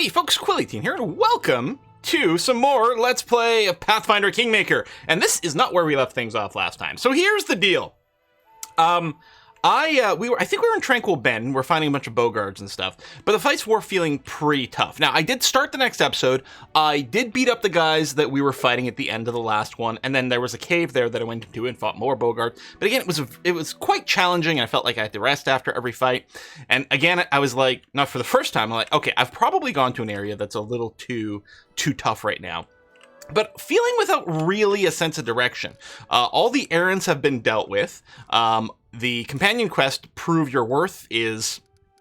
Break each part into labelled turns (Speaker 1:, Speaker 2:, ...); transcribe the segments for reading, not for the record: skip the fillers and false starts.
Speaker 1: Hey folks, Quilly18 here, and welcome to some more Let's Play of Pathfinder Kingmaker. And this is not where we left things off last time. So here's the deal. I think we were in Tranquil Bend. We're finding a bunch of boggards and stuff, but the fights were feeling pretty tough. Now, I did start the next episode. I did beat up the guys that we were fighting at the end of the last one, and then there was a cave there that I went into and fought more boggards. But again, it was quite challenging. I felt like I had to rest after every fight. And again, I was like, not for the first time, I'm like, okay, I've probably gone to an area that's a little too tough right now. But feeling without really a sense of direction. All the errands have been dealt with. The companion quest, Prove Your Worth, is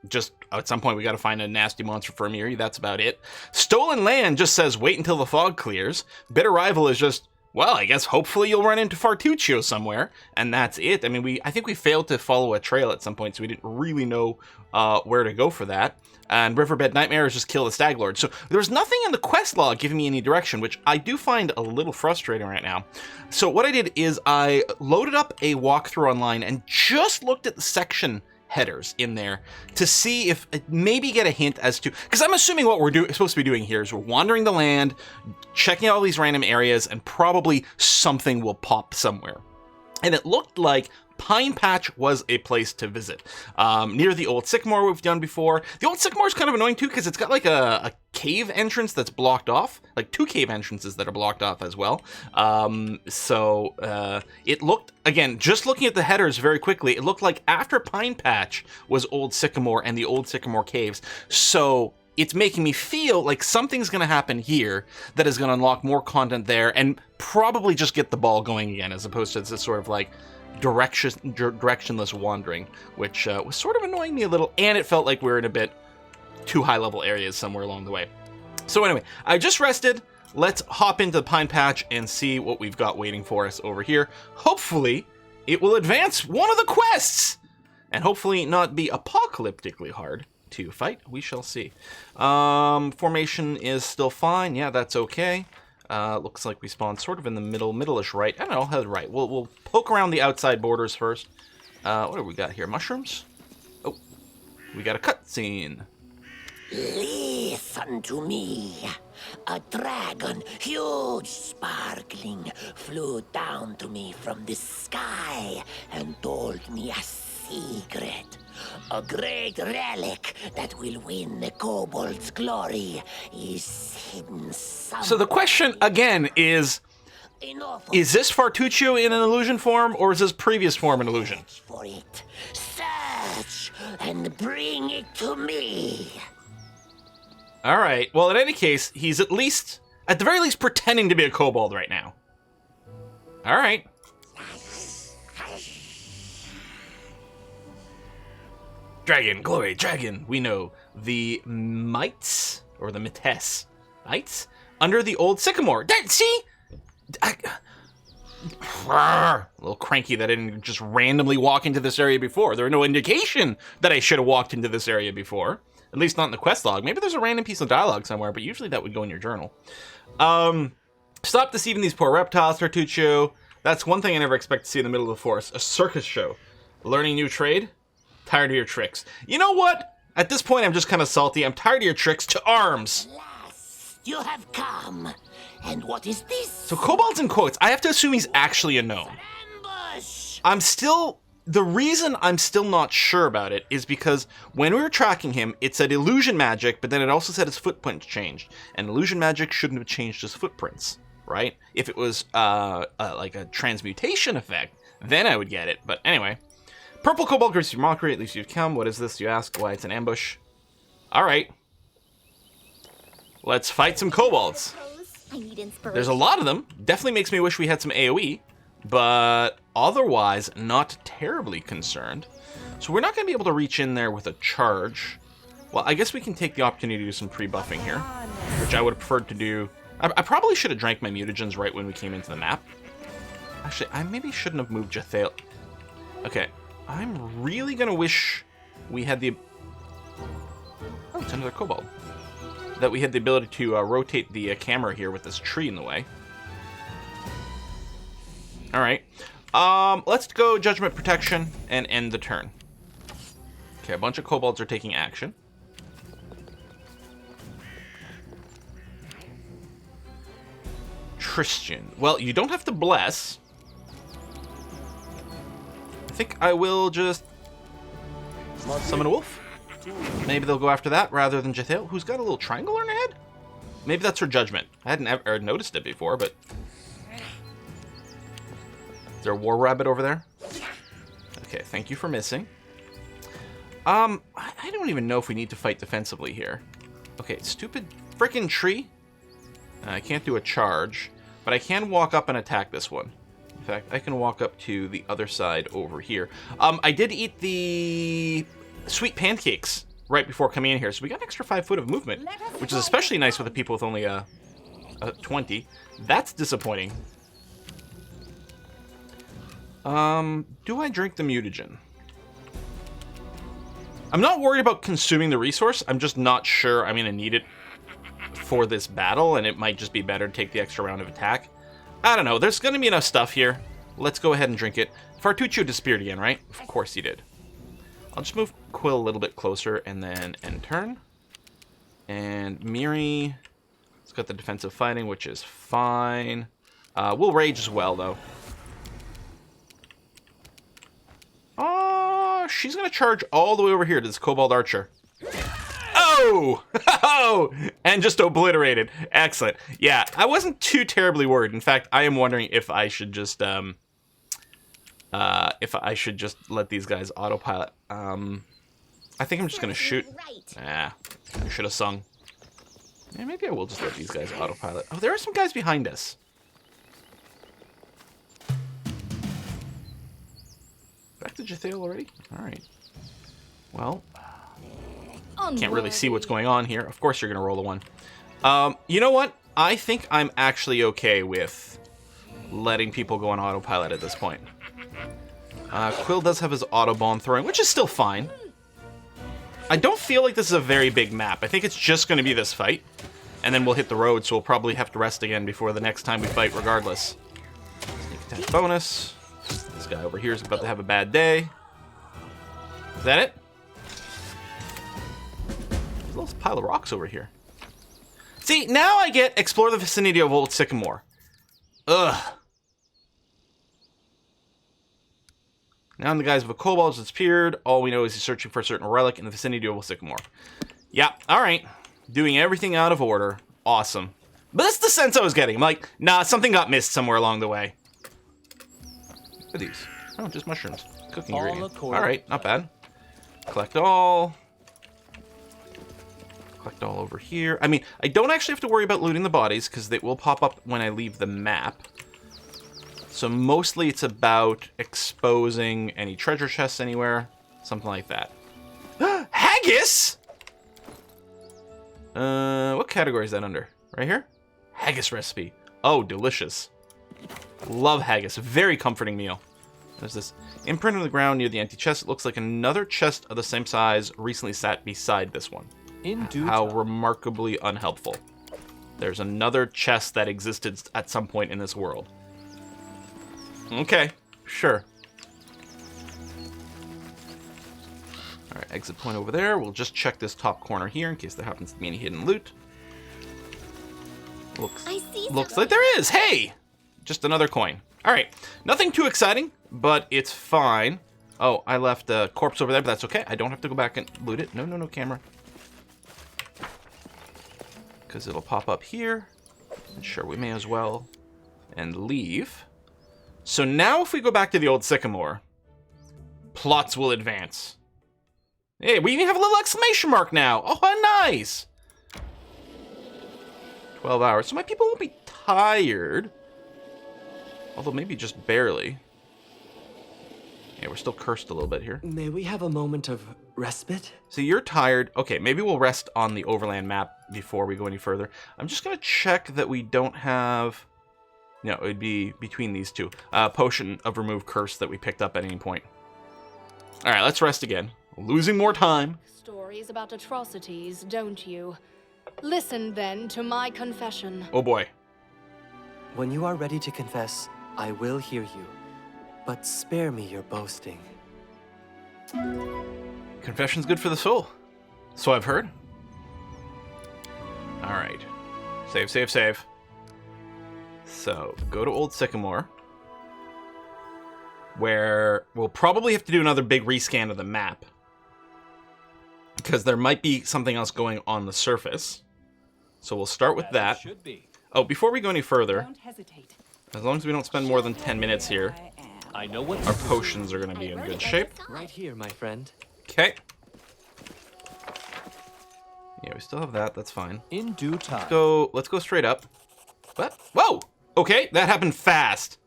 Speaker 1: just, at some point we gotta find a nasty monster for Amiri, that's about it. Stolen Land just says, wait until the fog clears. Bitter Rival is just, well, I guess hopefully you'll run into Fartuccio somewhere, and that's it. I mean, I think we failed to follow a trail at some point, so we didn't really know where to go for that. And Riverbed Nightmare is just kill the Stag Lord. So there was nothing in the quest log giving me any direction, which I do find a little frustrating right now. So what I did is I loaded up a walkthrough online and just looked at the section headers in there to see if maybe get a hint as to, because I'm assuming what we're supposed to be doing here is we're wandering the land, checking out all these random areas, and probably something will pop somewhere. And it looked like Pine Patch was a place to visit. Near the old sycamore we've done before. The old sycamore is kind of annoying too because it's got like a cave entrance that's blocked off. Like two cave entrances that are blocked off as well. It looked, again, just looking at the headers very quickly, it looked like after Pine Patch was old sycamore and the old sycamore caves. So it's making me feel like something's going to happen here that is going to unlock more content there and probably just get the ball going again, as opposed to this sort of like directionless wandering, which was sort of annoying me a little, and it felt like we were in a bit too high level areas somewhere along the way. So anyway, I just rested. Let's hop into the Pine Patch and see what we've got waiting for us over here. Hopefully it will advance one of the quests and hopefully not be apocalyptically hard to fight. We shall see. Formation is still fine. Yeah, that's okay. Looks like we spawned sort of in the middle-ish right. I don't know, head right. We'll poke around the outside borders first. What do we got here? Mushrooms? Oh, we got a cutscene.
Speaker 2: Listen to me. A dragon, huge, sparkling, flew down to me from the sky and told me a secret. A great relic that will win the kobold's glory is hidden somewhere.
Speaker 1: So the question, again, is this Fartuccio in an illusion form, or is his previous form an illusion?
Speaker 2: For it. Search and bring it to me.
Speaker 1: All right. Well, in any case, he's at the very least, pretending to be a kobold right now. All right. Dragon, glory, dragon. We know the mites, or the mites, under the old sycamore. See? A little cranky that I didn't just randomly walk into this area before. There was no indication that I should have walked into this area before. At least not in the quest log. Maybe there's a random piece of dialogue somewhere, but usually that would go in your journal. Stop deceiving these poor reptiles, Fartuccio. That's one thing I never expect to see in the middle of the forest. A circus show. Learning new trade? Tired of your tricks. You know what? At this point, I'm just kind of salty. I'm tired of your tricks. To arms.
Speaker 2: Last, you have come. And what is this?
Speaker 1: So kobolds in quotes. I have to assume he's actually a gnome.
Speaker 2: Ambush.
Speaker 1: The reason I'm still not sure about it is because when we were tracking him, it said illusion magic, but then it also said his footprints changed. And illusion magic shouldn't have changed his footprints, right? If it was like a transmutation effect, then I would get it. But anyway. Purple kobold greets your mockery, at least you've come. What is this, you ask? Why, it's an ambush. Alright. Let's fight some kobolds. There's a lot of them. Definitely makes me wish we had some AoE, but otherwise not terribly concerned. So we're not going to be able to reach in there with a charge. Well, I guess we can take the opportunity to do some pre-buffing here, which I would have preferred to do. I probably should have drank my mutagens right when we came into the map. Actually, I maybe shouldn't have moved Jathael. Okay. I'm really gonna wish we had the... Oh, it's another kobold. That we had the ability to rotate the camera here with this tree in the way. Alright. Let's go Judgment Protection and end the turn. Okay, a bunch of kobolds are taking action. Christian. Well, you don't have to bless. I think I will just summon a wolf. Maybe they'll go after that rather than Jathael, who's got a little triangle on her head. Maybe that's her judgment. I hadn't ever noticed it before, but... Is there a war rabbit over there? Okay, thank you for missing. I don't even know if we need to fight defensively here. Okay, stupid frickin' tree. I can't do a charge, but I can walk up and attack this one. In fact, I can walk up to the other side over here. I did eat the sweet pancakes right before coming in here, so we got an extra 5 foot of movement, which is especially nice with the people with only a 20. That's disappointing. Do I drink the mutagen? I'm not worried about consuming the resource. I'm just not sure I'm going to need it for this battle, and it might just be better to take the extra round of attack. I don't know. There's going to be enough stuff here. Let's go ahead and drink it. Fartuccio disappeared again, right? Of course he did. I'll just move Quill a little bit closer and then end turn. And Miri, it's got the defensive fighting, which is fine. We'll rage as well, though. Oh, she's going to charge all the way over here to this Kobold Archer. Oh! Oh! And just obliterated. Excellent. Yeah, I wasn't too terribly worried. In fact, I am wondering if I should just let these guys autopilot. I think I'm just gonna shoot. I should have sung. Yeah, maybe I will just let these guys autopilot. Oh, there are some guys behind us. Back to Jathael already? Alright. Well, can't really see what's going on here. Of course you're gonna roll a 1. You know what? I think I'm actually okay with letting people go on autopilot at this point. Quill does have his auto bomb throwing, which is still fine. I don't feel like this is a very big map. I think it's just going to be this fight, and then we'll hit the road, so we'll probably have to rest again before the next time we fight regardless. Sneak attack bonus. This guy over here is about to have a bad day. Is that it? There's a little pile of rocks over here. See, now I get explore the vicinity of Old Sycamore. Ugh. Now the guys of a kobold has disappeared. All we know is he's searching for a certain relic in the vicinity of Old Sycamore. Yeah, alright. Doing everything out of order. Awesome. But that's the sense I was getting. I'm like, nah, something got missed somewhere along the way. What are these? Oh, just mushrooms. Cooking ingredient. Alright, not bad. Collect all. Collect all over here. I mean, I don't actually have to worry about looting the bodies, because they will pop up when I leave the map. So mostly it's about exposing any treasure chests anywhere. Something like that. Haggis! What category is that under? Right here? Haggis recipe. Oh, delicious. Love haggis. Very comforting meal. There's this imprint on the ground near the empty chest. It looks like another chest of the same size recently sat beside this one. How remarkably unhelpful. There's another chest that existed at some point in this world. Okay, sure. Alright, exit point over there. We'll just check this top corner here in case there happens to be any hidden loot. Looks like there is! Hey! Just another coin. Alright, nothing too exciting, but it's fine. Oh, I left a corpse over there, but that's okay. I don't have to go back and loot it. No, no, no, camera. Because it'll pop up here. And sure, we may as well. And leave. So now if we go back to the Old Sycamore, plots will advance. Hey, we even have a little exclamation mark now. Oh, how nice. 12 hours. So my people won't be tired. Although maybe just barely. Yeah, we're still cursed a little bit here.
Speaker 3: May we have a moment of respite?
Speaker 1: So you're tired. Okay, maybe we'll rest on the overland map before we go any further. I'm just going to check that we don't have... No, it would be between these two. Potion of Remove Curse that we picked up at any point. Alright, let's rest again. Losing more time.
Speaker 4: Stories about atrocities, don't you? Listen then to my confession.
Speaker 1: Oh boy.
Speaker 3: When you are ready to confess, I will hear you. But spare me your boasting.
Speaker 1: Confession's good for the soul. So I've heard. Alright. Save, save, save. So, go to Old Sycamore, where we'll probably have to do another big rescan of the map, because there might be something else going on the surface. So we'll start with that. Oh, before we go any further, as long as we don't spend more than 10 minutes here, our potions are going to be in good shape.
Speaker 3: Right here, my friend.
Speaker 1: Okay. Yeah, we still have that. That's fine.
Speaker 3: In due time.
Speaker 1: Let's go straight up. What? Whoa! Okay, that happened fast.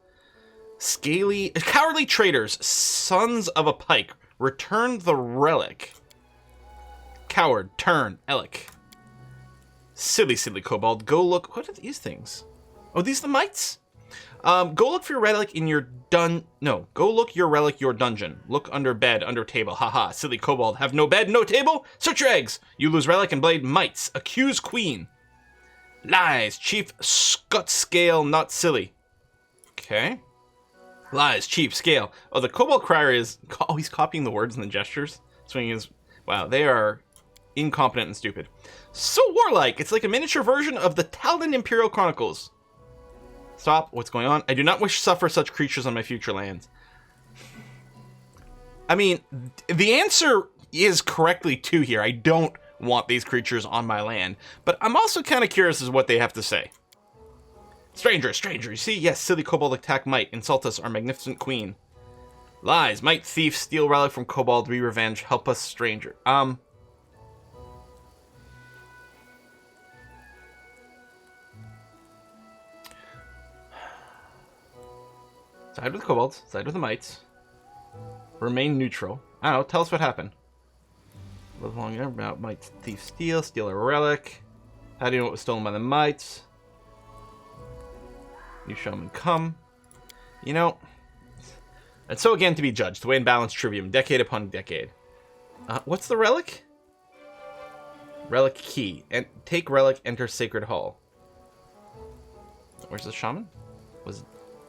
Speaker 1: Cowardly traitors, sons of a pike, return the relic. Coward, turn, Elec. Silly kobold, go look. What are these things? Oh, these the mites? Go look for your relic in your go look your relic your dungeon. Look under bed, under table. Haha, silly kobold, have no bed, no table? Search your eggs. You lose relic and blade mites. Accuse queen. Lies, chief Scott scale, not silly. Okay. Lies, cheap, scale. Oh, the kobold crier is... Oh, he's copying the words and the gestures. Swinging his... Wow, they are incompetent and stupid. So warlike. It's like a miniature version of the Taldan Imperial Chronicles. Stop. What's going on? I do not wish to suffer such creatures on my future lands. I mean, the answer is correctly to here. I don't want these creatures on my land. But I'm also kind of curious as what they have to say. Stranger, you see? Yes, silly kobold attack might. Insult us, our magnificent queen. Lies, might, thief, steal relic from kobold, be revenge, help us, stranger. Side with the kobolds, side with the mites. Remain neutral. I don't know, tell us what happened. Live long enough about mites, thief, steal a relic. How do you know what was stolen by the mites? New shaman come. You know, and so again to be judged. The way in balanced trivium, decade upon decade. What's the relic? Relic key. And take relic, enter sacred hall. Where's the shaman?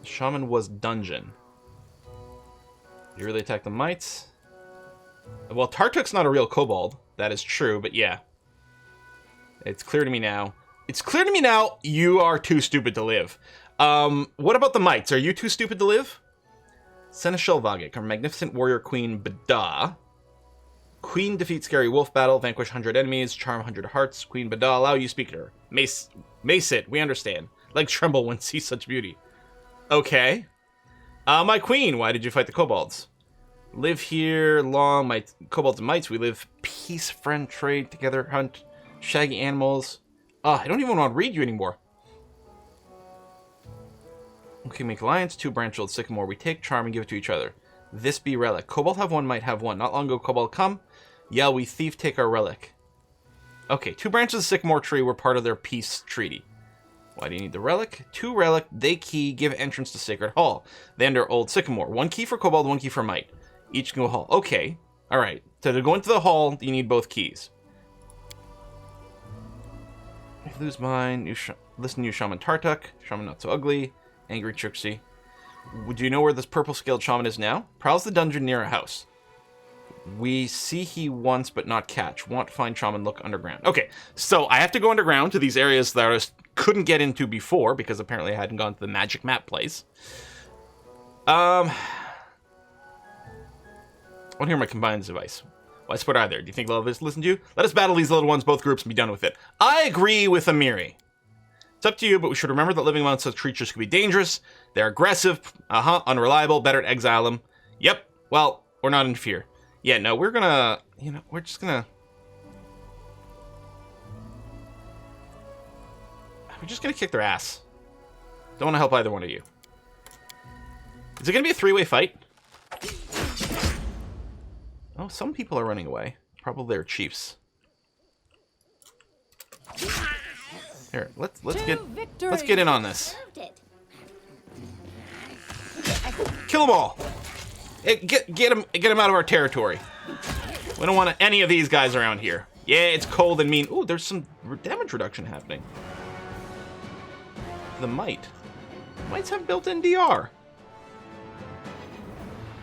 Speaker 1: Shaman was dungeon. You really attack the mites? Well, Tartuk's not a real kobold. That is true, but yeah. It's clear to me now. It's clear to me now you are too stupid to live. What about the mites? Are you too stupid to live? Seneschal Vagik, our magnificent warrior queen Bada. Queen defeat scary wolf battle, vanquish 100 enemies, charm 100 hearts. Queen Bada, allow you speak to her. Mace it, we understand. Legs tremble when see such beauty. Okay. My queen, why did you fight the kobolds? Live here long, my kobolds and mites. We live peace, friend, trade, together, hunt, shaggy animals. I don't even want to read you anymore. Okay, make alliance, 2 branch old sycamore. We take charm and give it to each other. This be relic. Kobold have one, might have one. Not long ago, kobold come. Yeah, we thief take our relic. Okay, 2 branches of sycamore tree were part of their peace treaty. Why do you need the relic? 2 relic, they key, give entrance to sacred hall. They enter old sycamore. 1 key for kobold, 1 key for might. Each can go hall. Okay, all right. So to go into the hall, you need both keys. If you lose mine, listen to you, Shaman Tartuk. Shaman not so ugly. Angry Trixie. Do you know where this purple scaled shaman is now? Prowls the dungeon near a house. We see he once, but not catch. Want to find shaman, look underground. Okay, so I have to go underground to these areas that I couldn't get into before, because apparently I hadn't gone to the magic map place. I want to hear my combined device. Why split either? Do you think they'll listen to you? Let us battle these little ones, both groups, and be done with it. I agree with Amiri. It's up to you, but we should remember that living among such creatures can be dangerous. They're aggressive, unreliable, better to exile them. Yep, well, or not interfere. Yeah, no, we're gonna, we're just gonna kick their ass. Don't want to help either one of you. Is it gonna be a 3-way fight? Oh, some people are running away. Probably their chiefs. Here, let's get in on this. Kill them all. Get them out of our territory. We don't want any of these guys around here. Yeah, it's cold and mean. Ooh, there's some damage reduction happening. The might. Mites have built-in DR.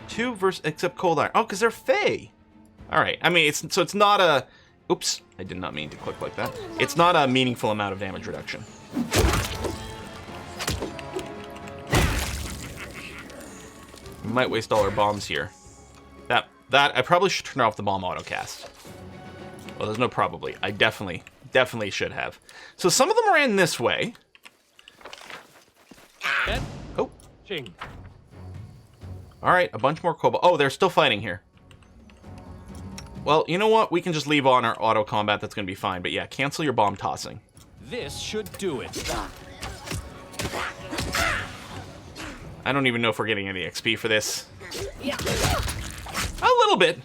Speaker 1: 2 versus except cold iron. Oh, because they're fey. All right. I mean, it's not a. Oops, I did not mean to click like that. It's not a meaningful amount of damage reduction. might waste all our bombs here. That I probably should turn off the bomb autocast. Well, there's no probably. I definitely should have. So some of them ran this way. Oh. All right, a bunch more kobold. Oh, they're still fighting here. Well, you know what? We can just leave on our auto combat. That's going to be fine. But yeah, cancel your bomb tossing.
Speaker 5: This should do it.
Speaker 1: I don't even know if we're getting any XP for this. A little bit.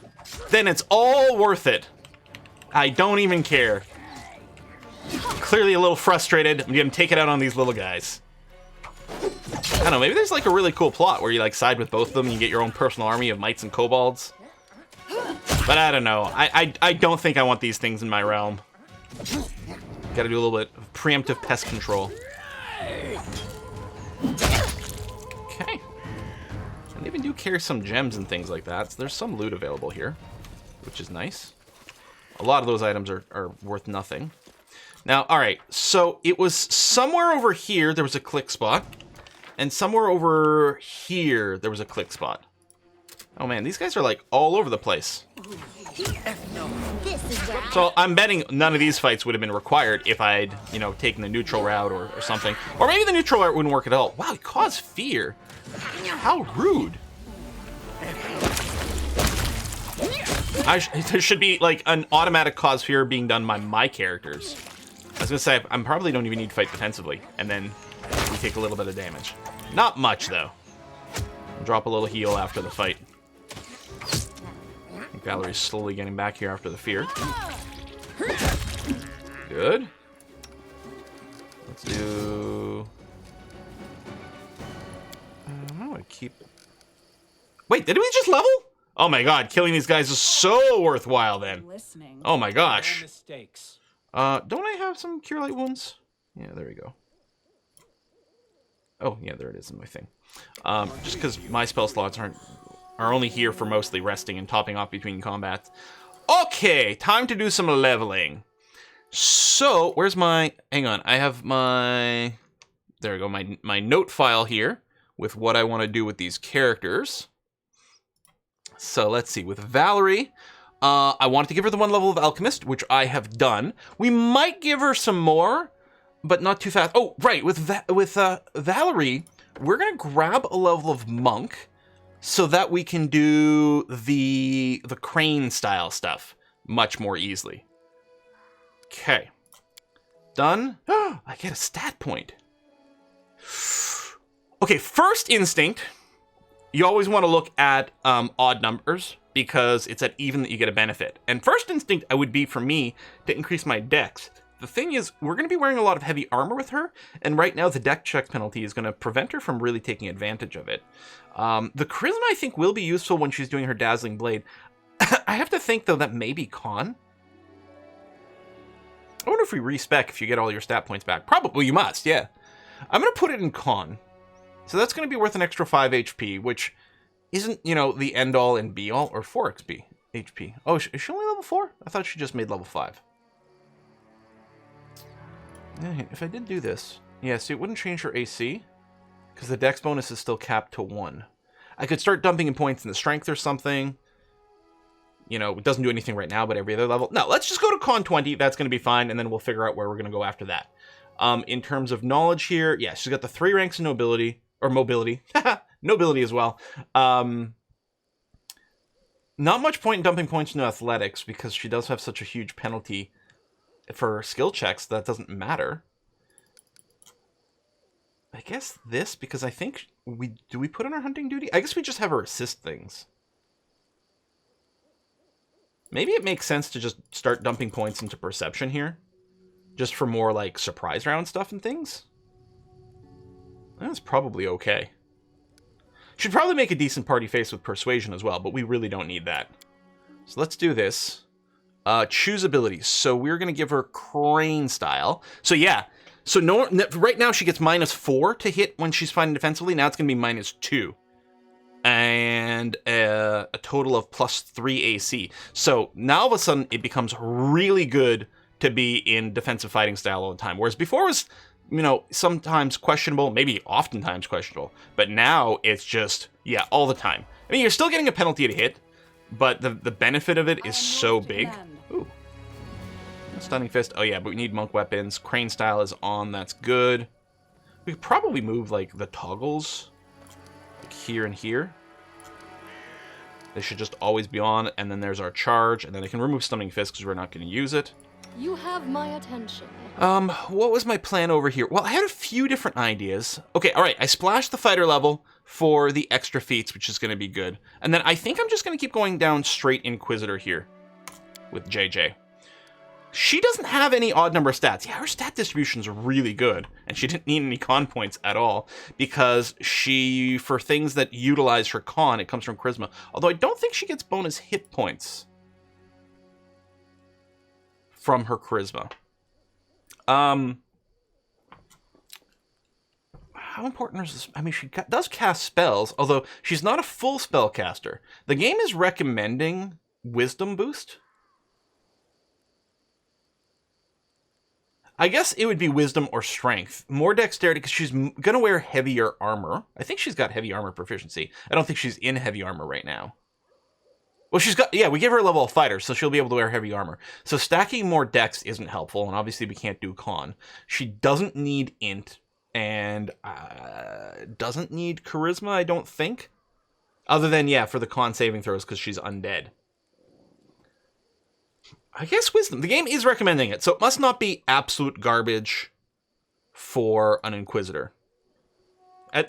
Speaker 1: Then it's all worth it. I don't even care. Clearly a little frustrated. I'm going to take it out on these little guys. I don't know, maybe there's like a really cool plot where you like side with both of them and you get your own personal army of mites and kobolds. But I don't know. I don't think I want these things in my realm. Gotta do a little bit of preemptive pest control. Okay. And they even do carry some gems and things like that, so there's some loot available here, which is nice. A lot of those items are worth nothing. Now, alright, so it was somewhere over here there was a click spot, and somewhere over here there was a click spot. Oh man, these guys are like all over the place. So I'm betting none of these fights would have been required if I'd, you know, taken the neutral route or something. Or maybe the neutral route wouldn't work at all. Wow, it caused fear. How rude. There should be like an automatic cause fear being done by my characters. I was gonna say, I probably don't even need to fight defensively, and then we take a little bit of damage. Not much, though. Drop a little heal after the fight. Valerie's slowly getting back here after the fear. Good. Let's do... how do I keep... Wait, did we just level? Oh my god, killing these guys is so worthwhile then. Oh my gosh. Don't I have some Cure Light wounds? Yeah, there we go. Oh, yeah, there it is in my thing. Just because my spell slots are only here for mostly resting and topping off between combats. Okay, time to do some leveling. So, where's my... Hang on, I have my... There we go, my note file here with what I want to do with these characters. So, let's see. With Valerie, I wanted to give her the 1 level of Alchemist, which I have done. We might give her some more, but not too fast. Oh, right, with Valerie, we're going to grab a level of Monk so that we can do the crane style stuff much more easily. Okay. Done. I get a stat point. Okay, first instinct, you always want to look at odd numbers because it's at even that you get a benefit. And first instinct would be for me to increase my dex. The thing is, we're going to be wearing a lot of heavy armor with her, and right now the dex check penalty is going to prevent her from really taking advantage of it. The charisma, I think, will be useful when she's doing her dazzling blade. I have to think, though, that maybe con? I wonder if we respec if you get all your stat points back. Probably you must, yeah. I'm going to put it in con. So that's going to be worth an extra 5 HP, which isn't, you know, the end-all and be-all, or 4 XP, HP. Oh, is she only level 4? I thought she just made level 5. If I did do this, yeah, see, it wouldn't change her AC, because the dex bonus is still capped to 1. I could start dumping in points in the strength or something. You know, it doesn't do anything right now, but every other level. No, let's just go to con 20. That's going to be fine, and then we'll figure out where we're going to go after that. In terms of knowledge here, yeah, she's got the 3 ranks in nobility, or mobility. Nobility as well. Not much point in dumping points into athletics, because she does have such a huge penalty for skill checks that doesn't matter. I guess this, because I think do we put in our hunting duty? I guess we just have her assist things. Maybe it makes sense to just start dumping points into perception here, just for more like surprise round stuff and things. That's probably okay. Should probably make a decent party face with persuasion as well, but we really don't need that. So let's do this. Choose abilities. So we're going to give her crane style. So yeah. So right now she gets -4 to hit when she's fighting defensively. Now it's going to be -2. And a total of +3 AC. So now all of a sudden it becomes really good to be in defensive fighting style all the time. Whereas before it was you know, sometimes questionable, maybe oftentimes questionable. But now it's just, yeah, all the time. I mean, you're still getting a penalty to hit, but the benefit of it is so big. Ooh. Stunning Fist. Oh, yeah, but we need monk weapons. Crane Style is on. That's good. We could probably move, like, the toggles like here and here. They should just always be on, and then there's our charge, and then I can remove Stunning Fist because we're not going to use it.
Speaker 4: You have my attention.
Speaker 1: What was my plan over here? Well, I had a few different ideas. Okay, all right, I splashed the fighter level for the extra feats, which is going to be good. And then I think I'm just going to keep going down straight Inquisitor here with JJ. She doesn't have any odd number of stats. Yeah, her stat distribution's really good, and she didn't need any con points at all because she, for things that utilize her con, it comes from charisma. Although I don't think she gets bonus hit points from her charisma. How important is this? I mean, she does cast spells, although she's not a full spell caster. The game is recommending Wisdom boost. I guess it would be Wisdom or Strength. More Dexterity, because she's going to wear heavier armor. I think she's got heavy armor proficiency. I don't think she's in heavy armor right now. Well, she's got, yeah, we gave her a level of fighter, so she'll be able to wear heavy armor. So stacking more dex isn't helpful, and obviously we can't do con. She doesn't need int, and doesn't need charisma, I don't think. Other than, yeah, for the con saving throws, because she's undead. I guess Wisdom. The game is recommending it, so it must not be absolute garbage for an Inquisitor. At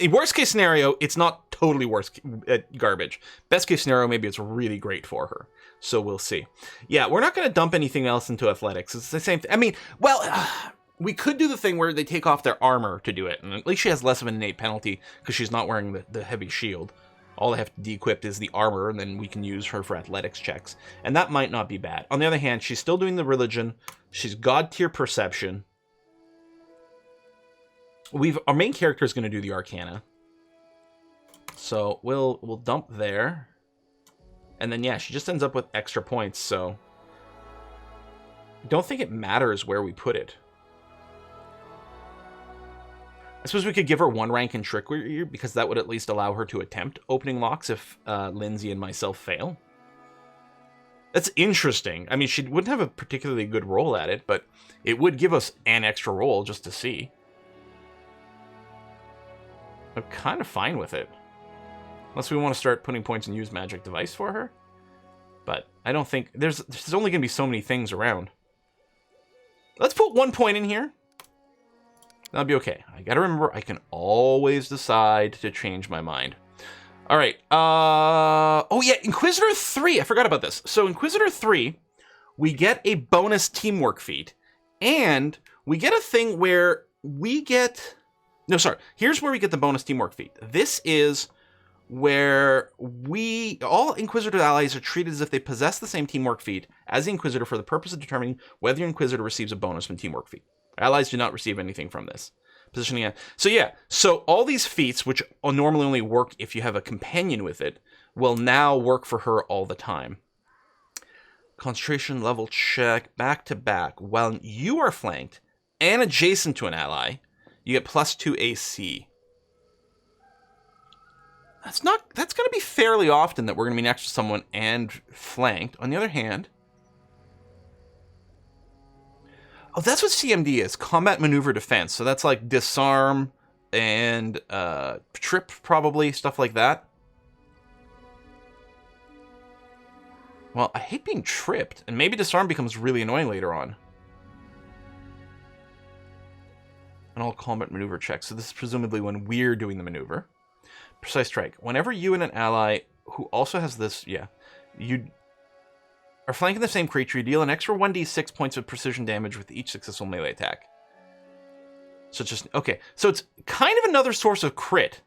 Speaker 1: worst case scenario, it's not totally garbage. Best case scenario, maybe it's really great for her. So we'll see. Yeah, we're not going to dump anything else into athletics. It's the same thing. I mean, well, we could do the thing where they take off their armor to do it, and at least she has less of an innate penalty because she's not wearing the heavy shield. All I have to de-equip is the armor, and then we can use her for athletics checks. And that might not be bad. On the other hand, she's still doing the religion. She's god-tier perception. Our main character is going to do the arcana. So we'll dump there. And then, yeah, she just ends up with extra points, so I don't think it matters where we put it. I suppose we could give her 1 rank in Trickery, because that would at least allow her to attempt opening locks if Lindsay and myself fail. That's interesting. I mean, she wouldn't have a particularly good roll at it, but it would give us an extra roll just to see. I'm kind of fine with it. Unless we want to start putting points in Use Magic Device for her. But I don't think... There's only going to be so many things around. Let's put 1 point in here. That'll be okay. I gotta remember, I can always decide to change my mind. All right. Oh, yeah, Inquisitor 3. I forgot about this. So Inquisitor 3, we get a bonus teamwork feat. And we get a thing where we get... No, sorry. Here's where we get the bonus teamwork feat. This is where all Inquisitor allies are treated as if they possess the same teamwork feat as the Inquisitor for the purpose of determining whether your Inquisitor receives a bonus from teamwork feat. Allies do not receive anything from this. Positioning it. So yeah, so all these feats, which normally only work if you have a companion with it, will now work for her all the time. Concentration level check, back to back. While you are flanked and adjacent to an ally, you get +2 AC. That's going to be fairly often that we're going to be next to someone and flanked. On the other hand, oh, that's what CMD is, Combat Maneuver Defense. So that's like disarm and trip, probably, stuff like that. Well, I hate being tripped, and maybe disarm becomes really annoying later on. And all combat maneuver checks. So this is presumably when we're doing the maneuver. Precise strike. Whenever you and an ally who also has this, yeah, you are flanking the same creature, you deal an extra 1d6 points of precision damage with each successful melee attack. So it's just, okay. So it's kind of another source of crit.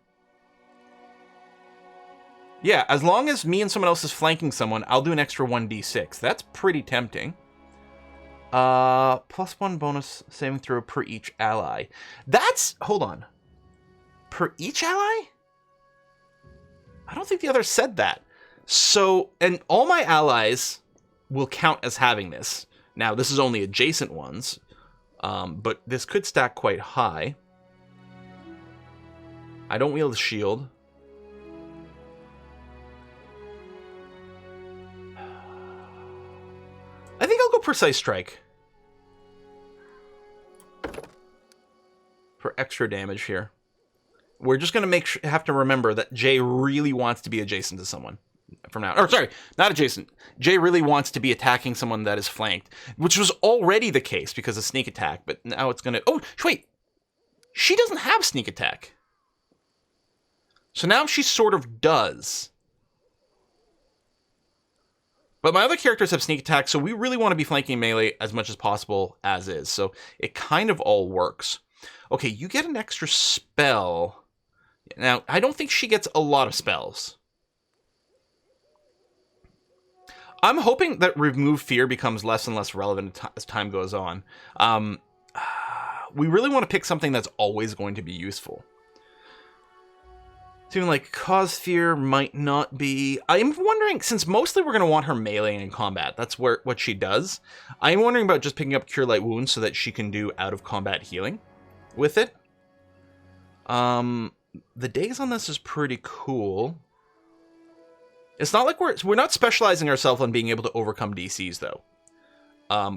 Speaker 1: Yeah, as long as me and someone else is flanking someone, I'll do an extra 1d6. That's pretty tempting. +1 bonus saving throw per each ally. That's, hold on. Per each ally? I don't think the other said that. So, and all my allies will count as having this. Now, this is only adjacent ones. But this could stack quite high. I don't wield a shield. I think I'll go Precise Strike. For extra damage here. We're just going to have to remember that Jay really wants to be adjacent to someone from now. Or sorry, not adjacent. Jay really wants to be attacking someone that is flanked, which was already the case because of sneak attack, but now it's going to... Oh, wait. She doesn't have sneak attack. So now she sort of does. But my other characters have sneak attack, so we really want to be flanking melee as much as possible as is. So it kind of all works. Okay, you get an extra spell. Now, I don't think she gets a lot of spells. I'm hoping that Remove Fear becomes less and less relevant as time goes on. We really want to pick something that's always going to be useful. Something like Cause Fear might not be... I'm wondering, since mostly we're going to want her melee in combat, that's what she does. I'm wondering about just picking up Cure Light Wounds so that she can do out-of-combat healing with it. The days on this is pretty cool. It's not like we're not specializing ourselves on being able to overcome DCs, though.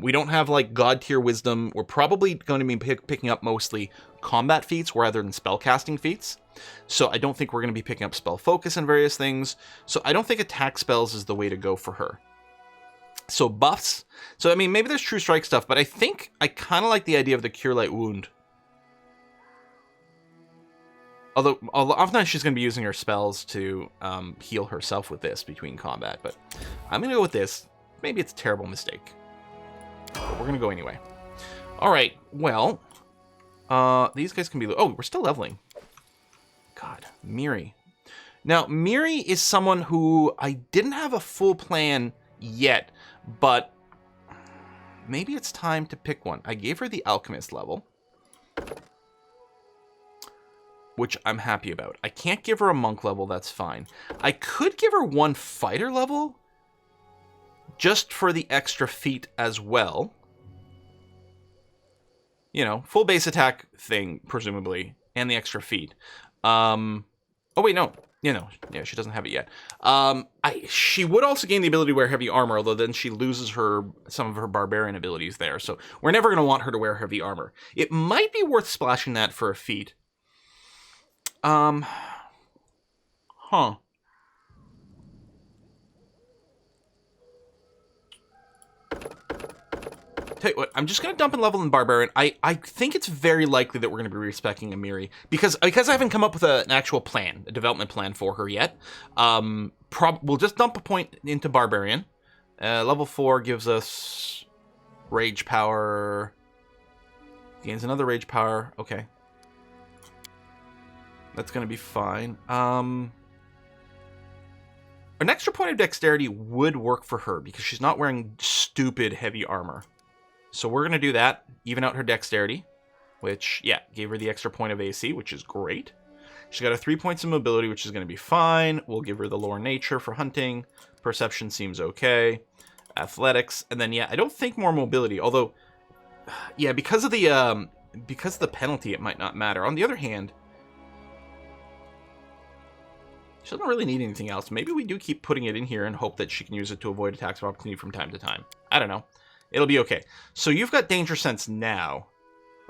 Speaker 1: We don't have, like, God tier wisdom. We're probably going to be picking up mostly combat feats rather than spellcasting feats. So I don't think we're going to be picking up spell focus and various things. So I don't think attack spells is the way to go for her. So buffs. So, I mean, maybe there's True Strike stuff, but I think I kind of like the idea of the Cure Light Wound. Although often she's going to be using her spells to heal herself with this between combat. But I'm going to go with this. Maybe it's a terrible mistake. But we're going to go anyway. All right. Well, these guys can be... Oh, we're still leveling. God, Miri. Now, Miri is someone who I didn't have a full plan yet, but maybe it's time to pick one. I gave her the Alchemist level, which I'm happy about. I can't give her a monk level, that's fine. I could give her one fighter level, just for the extra feat as well. You know, full base attack thing, presumably, and the extra feat. Oh wait, no. Yeah, she doesn't have it yet. She would also gain the ability to wear heavy armor, although then she loses some of her barbarian abilities there. So we're never going to want her to wear heavy armor. It might be worth splashing that for a feat. Huh. Tell you what, I'm just going to dump and level in Barbarian. I think it's very likely that we're going to be respecting Amiri because I haven't come up with an actual plan, a development plan for her yet. We'll just dump a point into Barbarian. Level 4 gives us Rage Power. Gains another Rage Power. Okay. That's going to be fine. An extra point of Dexterity would work for her because she's not wearing stupid heavy armor. So we're going to do that, even out her Dexterity, which, yeah, gave her the extra point of AC, which is great. She's got a 3 points of mobility, which is going to be fine. We'll give her the Lore Nature for hunting. Perception seems okay. Athletics, and then, yeah, I don't think more mobility, although, yeah, because of the penalty, it might not matter. On the other hand, she doesn't really need anything else. Maybe we do keep putting it in here and hope that she can use it to avoid attacks of opportunity from time to time. I don't know. It'll be okay. So you've got Danger Sense now.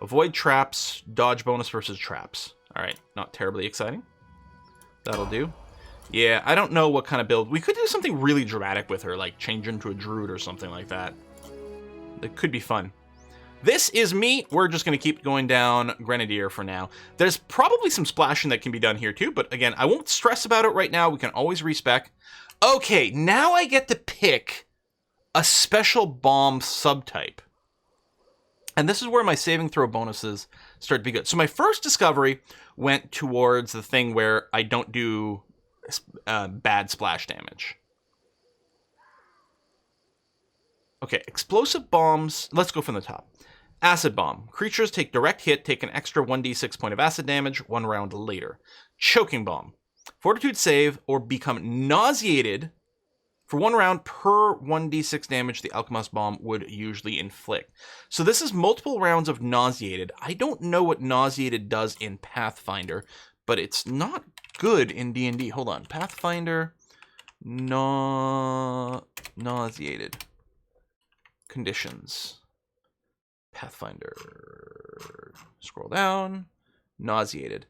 Speaker 1: Avoid traps, dodge bonus versus traps. All right, not terribly exciting. That'll do. Yeah, I don't know what kind of build. We could do something really dramatic with her, like change into a druid or something like that. That could be fun. This is me. We're just going to keep going down Grenadier for now. There's probably some splashing that can be done here too, but again, I won't stress about it right now. We can always respec. Okay, now I get to pick a special bomb subtype. And this is where my saving throw bonuses start to be good. So my first discovery went towards the thing where I don't do bad splash damage. Okay, explosive bombs. Let's go from the top. Acid bomb. Creatures take direct hit, take an extra 1d6 point of acid damage 1 round later. Choking bomb. Fortitude save or become nauseated For 1 round per 1d6 damage the Alchemist Bomb would usually inflict. So this is multiple rounds of Nauseated. I don't know what Nauseated does in Pathfinder, but it's not good in D&D. Hold on. Pathfinder, Nauseated. Conditions. Pathfinder. Scroll down. Nauseated.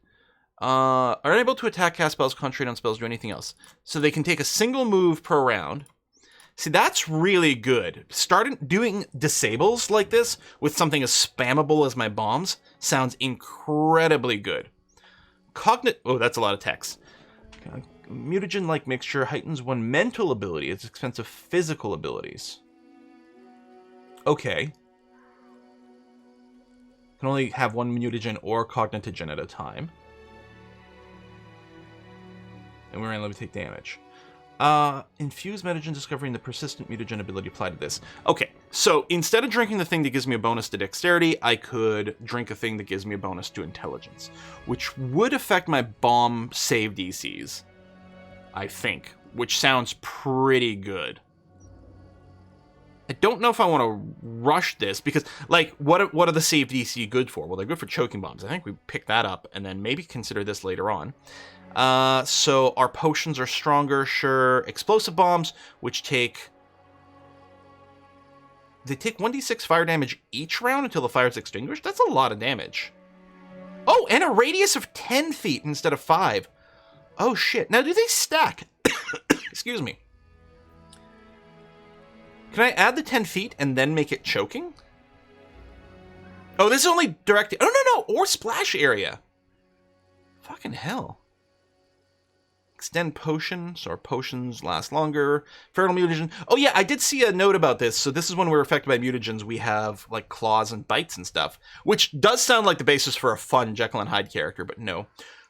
Speaker 1: Are unable to attack, cast spells, concentrate on spells, do anything else. So they can take a single move per round. See, that's really good. Starting doing disables like this with something as spammable as my bombs sounds incredibly good. Oh, that's a lot of text. Mutagen-like mixture heightens one mental ability at the expense of physical abilities. Okay. Can only have one mutagen or cognitogen at a time. And we're going to take damage. Infuse mutagen, discovering the persistent mutagen ability applied to this. Okay, so instead of drinking the thing that gives me a bonus to dexterity, I could drink a thing that gives me a bonus to intelligence, which would affect my bomb save DCs, I think, which sounds pretty good. I don't know if I want to rush this because, like, what are the save DC good for? Well, they're good for choking bombs. I think we pick that up and then maybe consider this later on. So our potions are stronger, sure. Explosive bombs, which take 1d6 fire damage each round until the fire is extinguished. That's a lot of damage. Oh, and a radius of 10 feet instead of 5. Oh, shit. Now, do they stack? Excuse me. Can I add the 10 feet and then make it choking? Oh, this is only directed... Oh, no. Or splash area. Fucking hell. Extend potion, so our potions last longer. Feral mutagen. Oh yeah, I did see a note about this. So this is when we're affected by mutagens. We have like claws and bites and stuff, which does sound like the basis for a fun Jekyll and Hyde character, but no.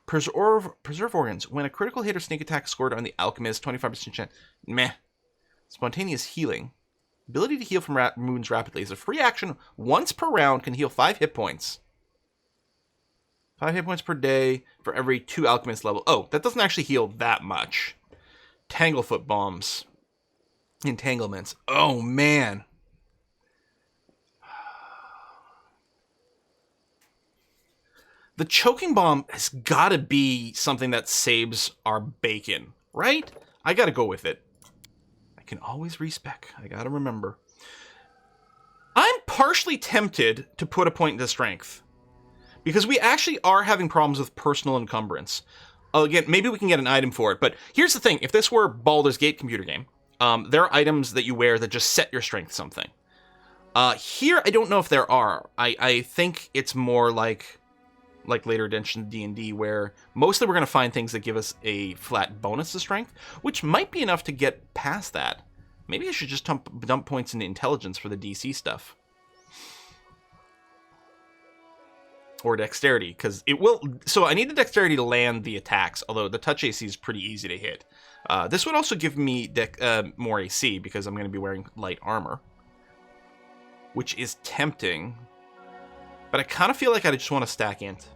Speaker 1: Preserve organs. When a critical hit or sneak attack is scored on the Alchemist, 25% chance. Meh. Spontaneous healing. Ability to heal from wounds rapidly is a free action once per round. Can heal 5 hit points. 5 hit points per day for every 2 alchemist level. Oh, that doesn't actually heal that much. Tanglefoot bombs. Entanglements. Oh, man. The choking bomb has got to be something that saves our bacon, right? I got to go with it. I can always respec. I got to remember. I'm partially tempted to put a point into strength. Because we actually are having problems with personal encumbrance. Again, maybe we can get an item for it, but here's the thing. If this were Baldur's Gate computer game, there are items that you wear that just set your strength something. Here, I don't know if there are. I think it's more like later edition D&D, where mostly we're going to find things that give us a flat bonus to strength, which might be enough to get past that. Maybe I should just dump points into intelligence for the DC stuff. Or dexterity, because it will... So I need the dexterity to land the attacks, although the touch AC is pretty easy to hit. This would also give me more AC, because I'm going to be wearing light armor. Which is tempting. But I kind of feel like I just want to stack int.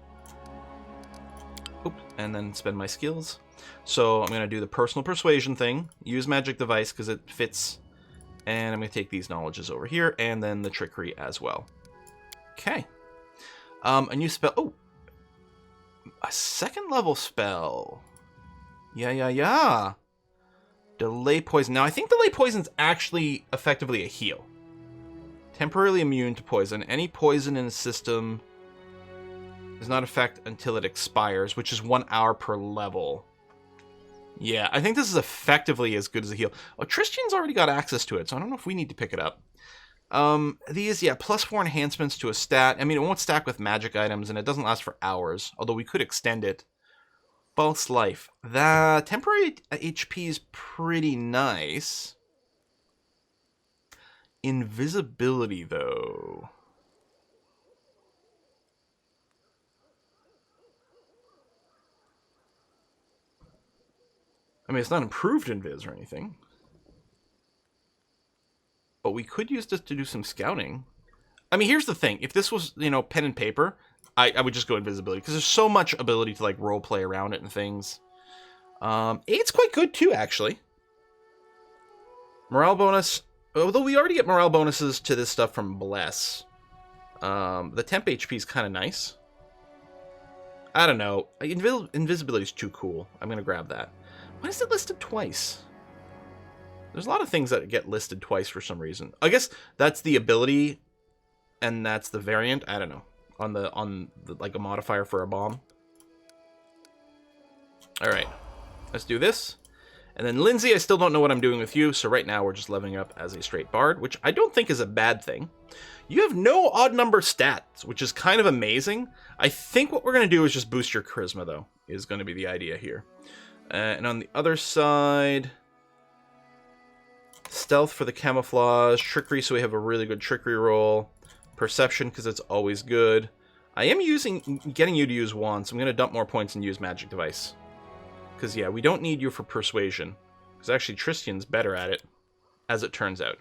Speaker 1: Oop, and then spend my skills. So I'm going to do the personal persuasion thing. Use magic device, because it fits. And I'm going to take these knowledges over here, and then the trickery as well. Okay. A new spell. Oh, a 2nd level spell. Yeah. Delay poison. Now, I think delay poison's actually effectively a heal. Temporarily immune to poison. Any poison in the system does not affect until it expires, which is 1 hour per level. Yeah, I think this is effectively as good as a heal. Oh, Tristian's already got access to it, so I don't know if we need to pick it up. These, yeah, +4 enhancements to a stat. I mean, it won't stack with magic items, and it doesn't last for hours, although we could extend it. Pulse life. The temporary HP is pretty nice. Invisibility, though. I mean, it's not improved invis or anything. But we could use this to do some scouting. I mean, here's the thing. If this was, you know, pen and paper, I would just go invisibility. Because there's so much ability to, like, role play around it and things. It's quite good, too, actually. Morale bonus. Although we already get morale bonuses to this stuff from Bless. The temp HP is kind of nice. I don't know. Invisibility is too cool. I'm going to grab that. Why is it listed twice? There's a lot of things that get listed twice for some reason. I guess that's the ability, and that's the variant. I don't know. On the like a modifier for a bomb. All right, let's do this. And then Lindsay, I still don't know what I'm doing with you. So right now we're just leveling up as a straight bard, which I don't think is a bad thing. You have no odd number stats, which is kind of amazing. I think what we're going to do is just boost your charisma, though, is going to be the idea here. And on the other side, stealth for the camouflage, trickery, so we have a really good trickery roll, perception, because it's always good. I am getting you to use wand, so I'm going to dump more points and use magic device. Because, yeah, we don't need you for persuasion. Because actually Tristian's better at it, as it turns out.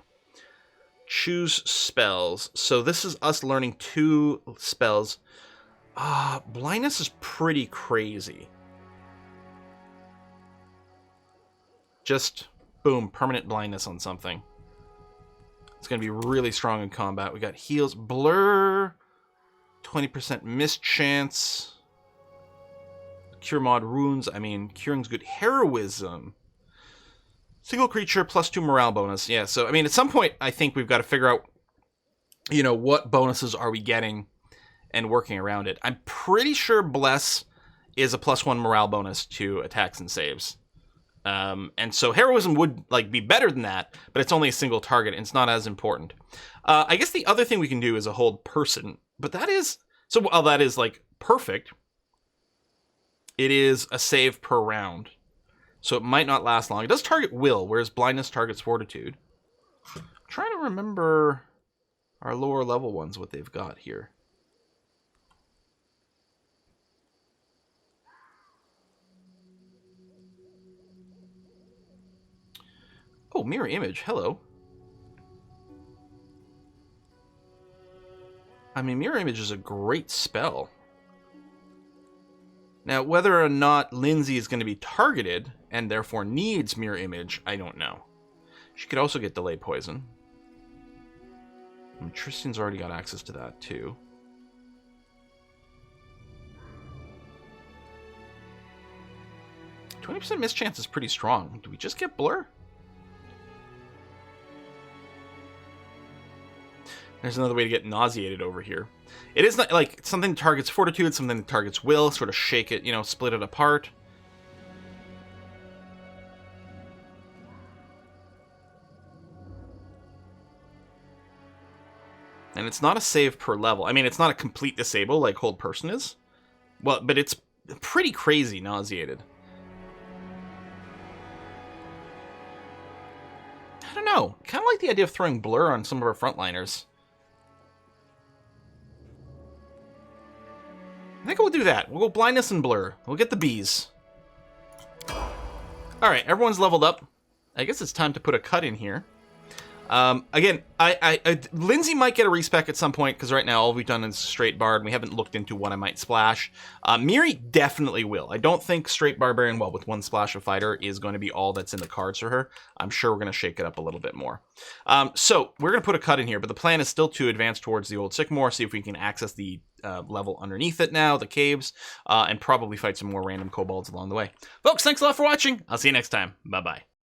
Speaker 1: Choose spells. So this is us learning 2 spells. Blindness is pretty crazy. Just, boom, permanent blindness on something. It's going to be really strong in combat. We got heals, blur, 20% mischance. Cure mod runes. I mean, curing's good. Heroism. Single creature plus 2 morale bonus. Yeah, so, I mean, at some point, I think we've got to figure out, you know, what bonuses are we getting and working around it. I'm pretty sure Bless is a +1 morale bonus to attacks and saves. And so Heroism would, like, be better than that, but it's only a single target, and it's not as important. I guess the other thing we can do is a hold person, but that is... So, while that is, like, perfect... It is a save per round, so it might not last long. It does target will, whereas blindness targets fortitude. I'm trying to remember our lower level ones, what they've got here. Oh, mirror image, hello. I mean, mirror image is a great spell. Now, whether or not Lindsay is going to be targeted, and therefore needs mirror image, I don't know. She could also get delay poison. And Tristan's already got access to that, too. %20 mischance is pretty strong. Do we just get blur? There's another way to get nauseated over here. It is not like something that targets fortitude, something that targets will, sort of shake it, you know, split it apart. And it's not a save per level. I mean, it's not a complete disable like Hold Person is. Well, but it's pretty crazy nauseated. I don't know. Kind of like the idea of throwing blur on some of our frontliners. I think we'll do that. We'll go blindness and blur. We'll get the bees. Alright, everyone's leveled up. I guess it's time to put a cut in here. Again, Lindsay might get a respec at some point, because right now all we've done is straight bard, and we haven't looked into what I might splash. Miri definitely will. I don't think straight barbarian, well, with 1 splash of fighter, is going to be all that's in the cards for her. I'm sure we're going to shake it up a little bit more. So, we're going to put a cut in here, but the plan is still to advance towards the old Sycamore, see if we can access the level underneath it now, the caves, and probably fight some more random kobolds along the way. Folks, thanks a lot for watching. I'll see you next time. Bye-bye.